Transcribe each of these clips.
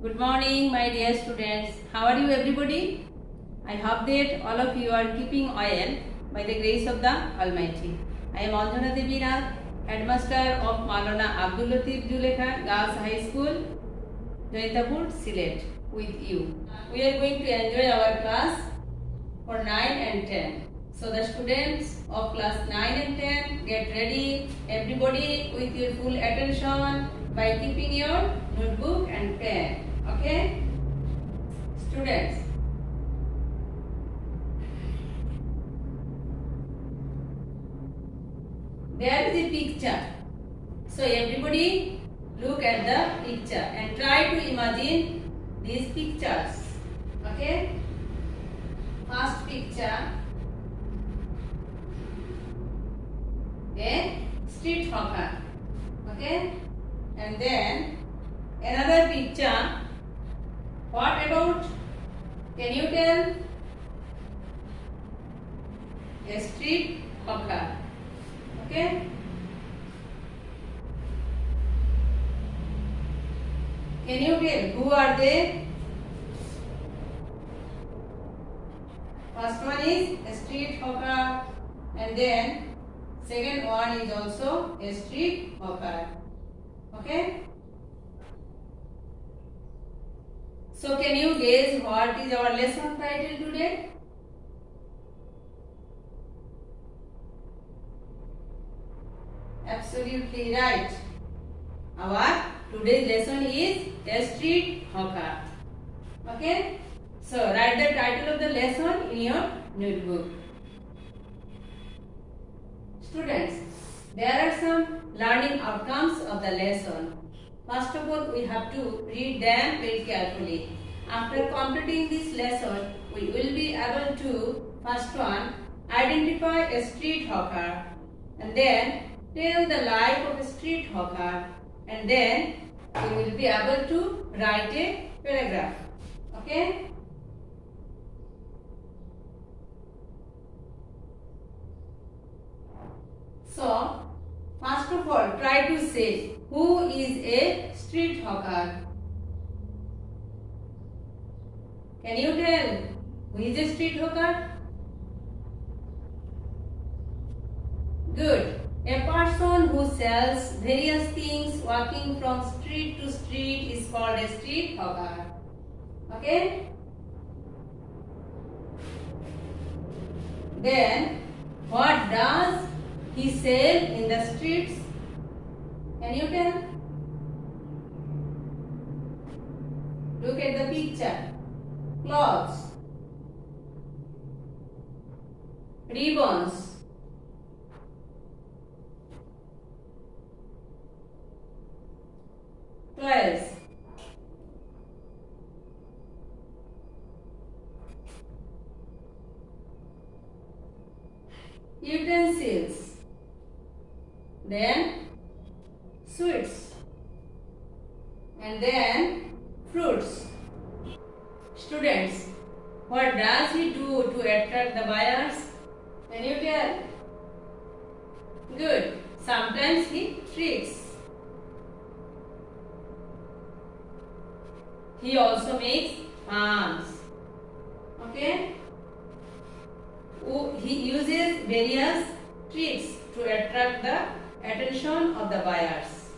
Good morning, my dear students. How are you, everybody? I hope that all of you are keeping well by the grace of the Almighty. I am Anjana Devi Nath, Headmaster of Maulana Abdul Latif Zulekha Girls High School, Jaitapur, Sylhet, with you. We are going to enjoy our class for 9 and 10. So the students of class 9 and 10, get ready, everybody, with your full attention by keeping your notebook and pen. Okay? Students, there is a picture. So everybody look at the picture and try to imagine these pictures. Okay? First picture, a street hawker. Okay? And then another picture. What about? Can you tell? A street hawker. Okay? Can you tell who are they? First one is a street hawker, and then second one is also a street hawker. Okay? So can you guess what is our lesson title today? Absolutely right. Our today's lesson is a street hawker. Okay? So write the title of the lesson in your notebook. Students, there are some learning outcomes of the lesson. First of all, we have to read them very carefully. After completing this lesson, we will be able to, first one, identify a street hawker, and then tell the life of a street hawker, and then we will be able to write a paragraph. Okay? So, first of all, try to say who is a street hawker. Can you tell who is a street hawker? Good. A person who sells various things walking from street to street is called a street hawker. Okay? Then, what does he sell in the streets? Can you tell? Look at the picture. Clothes, ribbons, toys, utensils, then sweets, and then fruits. Students, what does he do to attract the buyers? Can you tell? Good. Sometimes he tricks. He also makes farms. Okay? He uses various tricks to attract the attention of the buyers.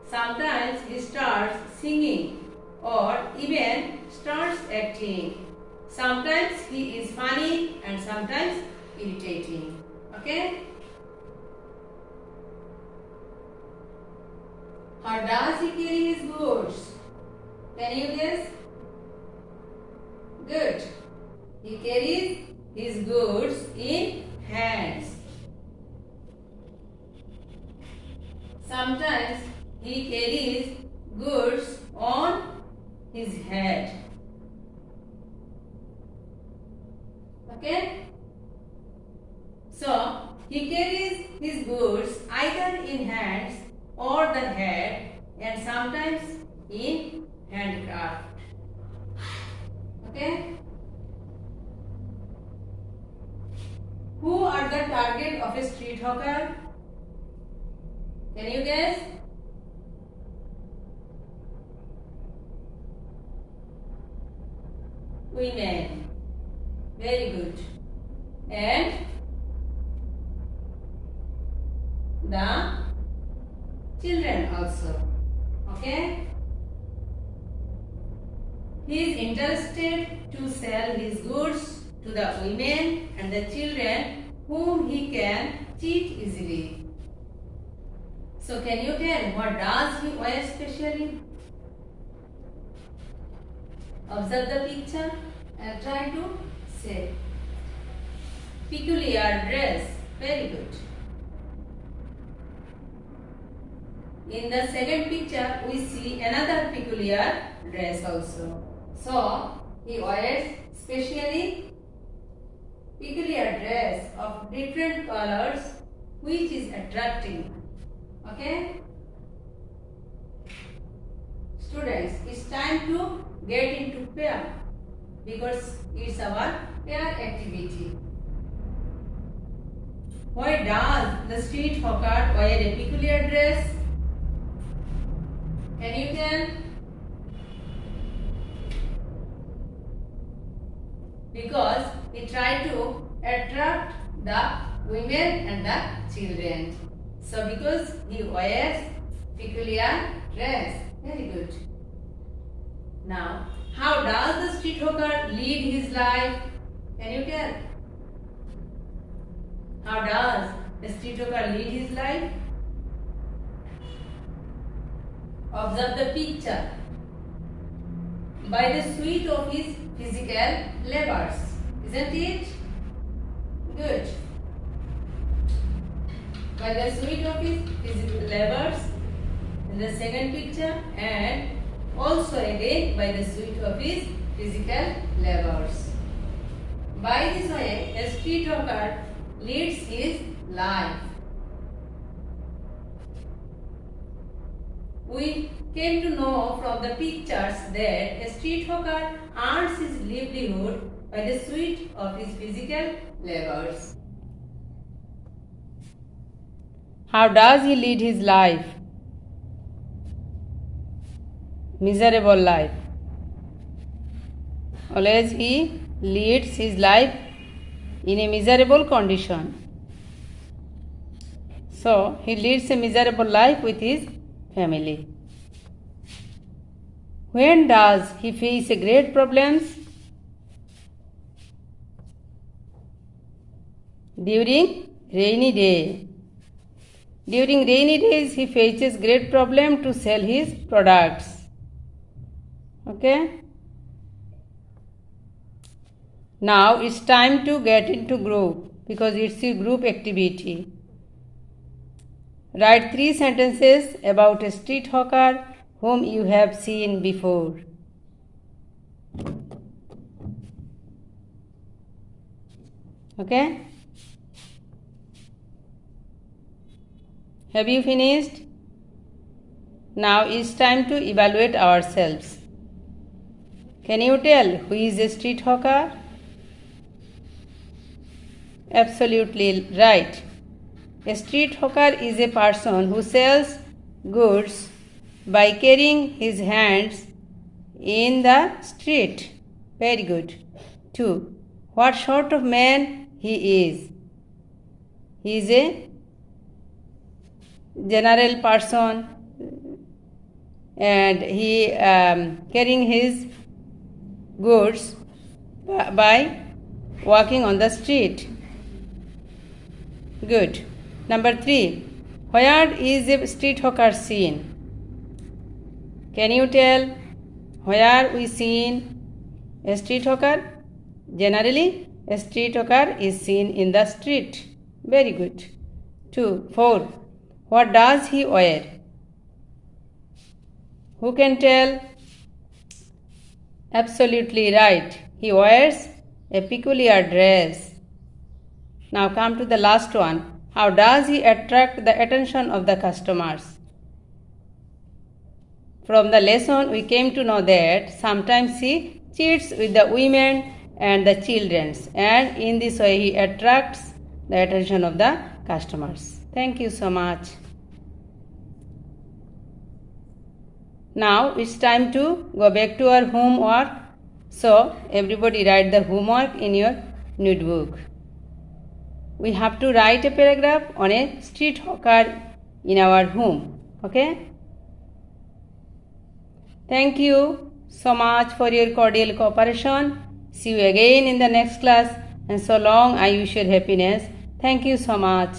Sometimes he starts singing or even starts acting. Sometimes he is funny and sometimes irritating. Okay? How does he carry his goods? Can you guess? Good. He carries his goods in hands. Sometimes he carries goods on his head. Okay? So, he carries his goods either in hands or the head, and sometimes in handcraft. Okay? Who are the target of a street hawker? Can you guess? women. Very good. And the children also. Okay? He is interested to sell his goods to the women and the children whom he can cheat easily. So can you tell what does he wear specially? Observe the picture and try to say. Peculiar dress. Very good. In the second picture, we see another peculiar dress also. So, he wears specially peculiar dress of different colors which is attractive. Okay? Students, it's time to get into pair because it's our pair activity. Why does the street hawker wear a peculiar dress? Can you tell? Because he tried to attract the women and the children. So because he wears peculiar dress. Very good. Now, how does the street hawker lead his life? Can you tell? How does the street hawker lead his life? Observe the picture. By the sweat of his physical labors. Isn't it? Good. By the sweat of his physical labors. In the second picture, and also again by the sweat of his physical labors. By this way, a street hawker leads his life. We came to know from the pictures that a street hawker earns his livelihood by the sweat of his physical labors. How does he lead his life? Miserable life. Always he leads his life in a miserable condition. So, he leads a miserable life with his family. When does he face a great problems? During rainy day. During rainy days, he faces great problem to sell his products. Okay? Now it's time to get into group because it's a group activity. Write 3 sentences about a street hawker whom you have seen before. Okay? Have you finished? Now it's time to evaluate ourselves. Can you tell who is a street hawker? Absolutely right. A street hawker is a person who sells goods by carrying his hands in the street. Very good. 2. What sort of man he is? He is a general person and he carrying his goods by walking on the street. Good. Number 3. Where is a street hawker seen? Can you tell where we seen a street hawker? Generally, a street hawker is seen in the street. Very good. 4. What does he wear? Who can tell? Absolutely right. He wears a peculiar dress. Now come to the last one. How does he attract the attention of the customers? From the lesson, we came to know that sometimes he cheats with the women and the children, and in this way he attracts the attention of the customers. Thank you so much. Now it's time to go back to our homework. So everybody write the homework in your notebook. We have to write a paragraph on a street hawker in our home. Okay? Thank you so much for your cordial cooperation. See you again in the next class, and so long I wish you happiness. Thank you so much.